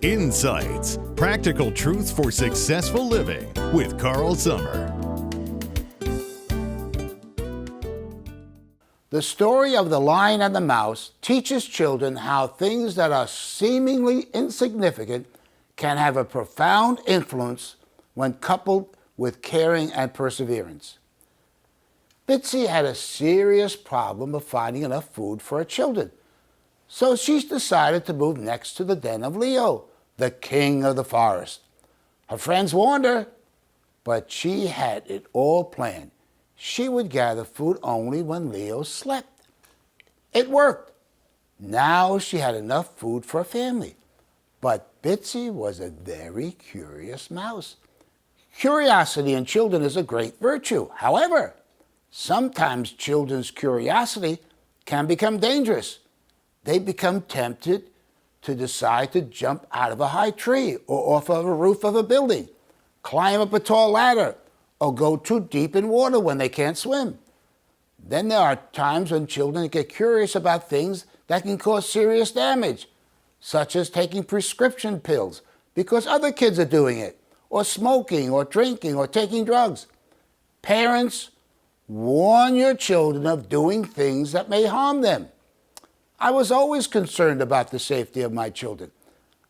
Insights, practical truths for successful living with Carl Summer. The story of the lion and the mouse teaches children how things that are seemingly insignificant can have a profound influence when coupled with caring and perseverance. Bitsy had a serious problem of finding enough food for her children, so she decided to move next to the den of Leo, the king of the forest. Her friends warned her, but she had it all planned. She would gather food only when Leo slept. It worked. Now she had enough food for her family. But Bitsy was a very curious mouse. Curiosity in children is a great virtue. However, sometimes children's curiosity can become dangerous. They become tempted to decide to jump out of a high tree or off of a roof of a building, climb up a tall ladder, or go too deep in water when they can't swim. Then there are times when children get curious about things that can cause serious damage, such as taking prescription pills because other kids are doing it, or smoking, or drinking, or taking drugs. Parents, warn your children of doing things that may harm them. I was always concerned about the safety of my children.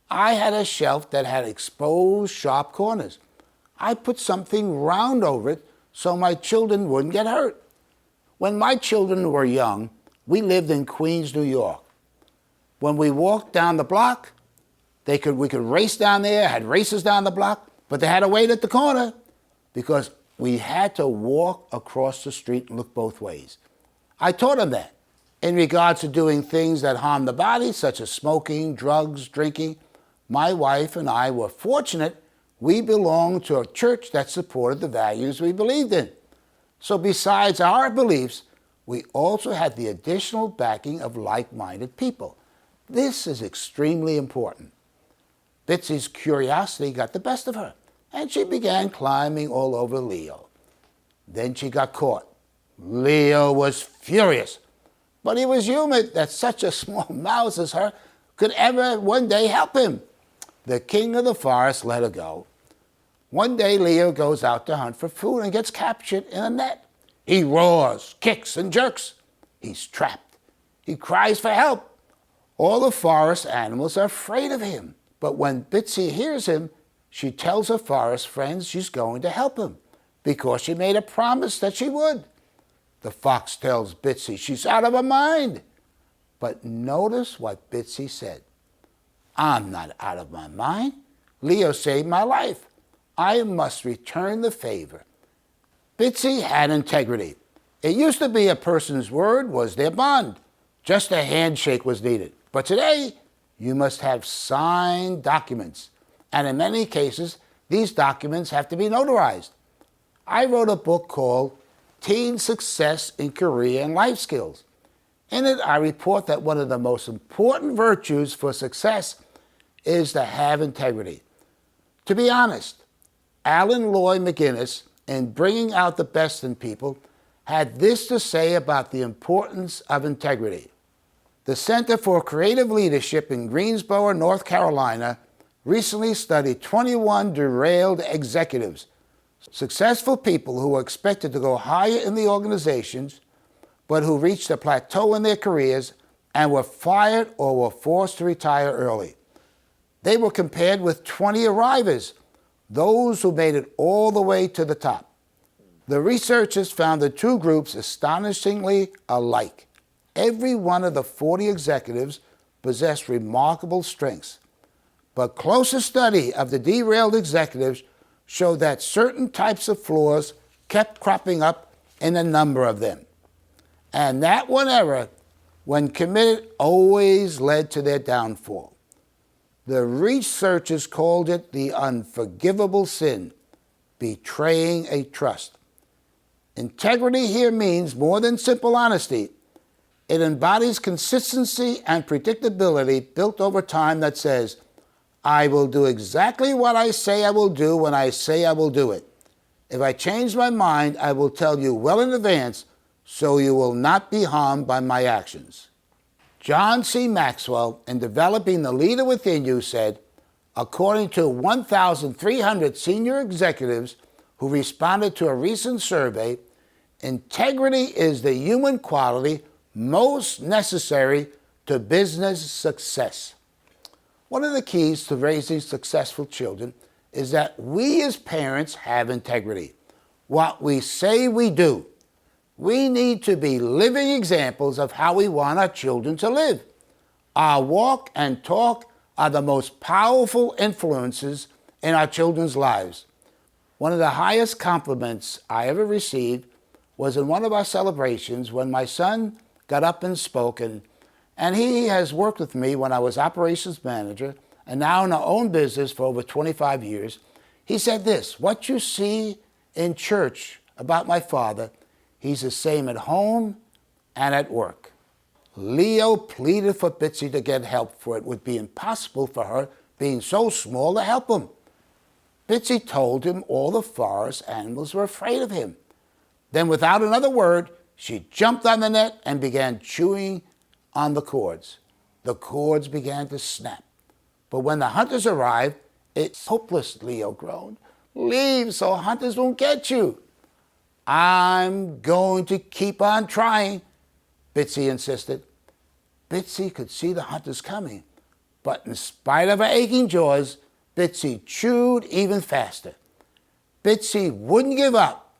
I had a shelf that had exposed sharp corners. I put something round over it so my children wouldn't get hurt. When my children were young, we lived in Queens, New York. When we walked down the block, we could race down there, had races down the block, but they had to wait at the corner because we had to walk across the street and look both ways. I taught them that. In regards to doing things that harm the body, such as smoking, drugs, drinking, my wife and I were fortunate we belonged to a church that supported the values we believed in. So besides our beliefs, we also had the additional backing of like-minded people. This is extremely important. Bitsy's curiosity got the best of her, and she began climbing all over Leo. Then she got caught. Leo was furious, but he was human that such a small mouse as her could ever one day help him. The king of the forest let her go. One day, Leo goes out to hunt for food and gets captured in a net. He roars, kicks, and jerks. He's trapped. He cries for help. All the forest animals are afraid of him. But when Bitsy hears him, she tells her forest friends she's going to help him because she made a promise that she would. The fox tells Bitsy she's out of her mind. But notice what Bitsy said. I'm not out of my mind. Leo saved my life. I must return the favor. Bitsy had integrity. It used to be a person's word was their bond. Just a handshake was needed. But today, you must have signed documents. And in many cases, these documents have to be notarized. I wrote a book called Teen Success in Career and Life Skills. In it, I report that one of the most important virtues for success is to have integrity. To be honest, Alan Lloyd McGinnis, in Bringing Out the Best in People, had this to say about the importance of integrity. The Center for Creative Leadership in Greensboro, North Carolina, recently studied 21 derailed executives, successful people who were expected to go higher in the organizations, but who reached a plateau in their careers and were fired or were forced to retire early. They were compared with 20 arrivers, those who made it all the way to the top. The researchers found the two groups astonishingly alike. Every one of the 40 executives possessed remarkable strengths. But closer study of the derailed executives showed that certain types of flaws kept cropping up in a number of them. And that one error, when committed, always led to their downfall. The researchers called it the unforgivable sin, betraying a trust. Integrity here means more than simple honesty. It embodies consistency and predictability built over time that says, I will do exactly what I say I will do when I say I will do it. If I change my mind, I will tell you well in advance so you will not be harmed by my actions. John C. Maxwell, in Developing the Leader Within You, said, According to 1,300 senior executives who responded to a recent survey, integrity is the human quality most necessary to business success. One of the keys to raising successful children is that we as parents have integrity. What we say we do. We need to be living examples of how we want our children to live. Our walk and talk are the most powerful influences in our children's lives. One of the highest compliments I ever received was in one of our celebrations when my son got up and spoke, and he has worked with me when I was operations manager and now in our own business for over 25 years. He said this: "What you see in church about my father, he's the same at home and at work." Leo pleaded for Bitsy to get help, for it would be impossible for her, being so small, to help him. Bitsy told him all the forest animals were afraid of him. Then, without another word, she jumped on the net and began chewing on the cords. The cords began to snap. But when the hunters arrived, "It's hopeless," Leo groaned. "Leave so hunters won't get you." "I'm going to keep on trying," Bitsy insisted. Bitsy could see the hunters coming, but in spite of her aching jaws, Bitsy chewed even faster. Bitsy wouldn't give up.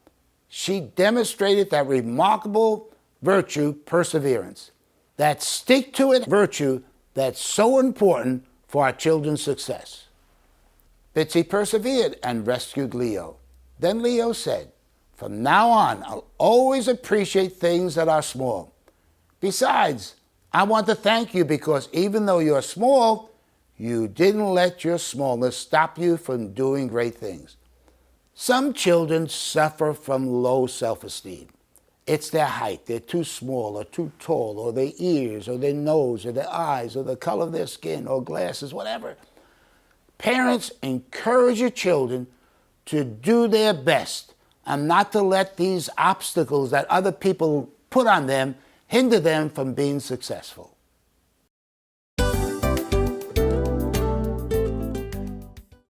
She demonstrated that remarkable virtue, perseverance, that stick-to-it virtue that's so important for our children's success. Bitsy persevered and rescued Leo. Then Leo said, "From now on, I'll always appreciate things that are small. Besides, I want to thank you because even though you're small, you didn't let your smallness stop you from doing great things." Some children suffer from low self-esteem. It's their height. They're too small or too tall, or their ears or their nose or their eyes or the color of their skin or glasses, whatever. Parents, encourage your children to do their best and not to let these obstacles that other people put on them hinder them from being successful.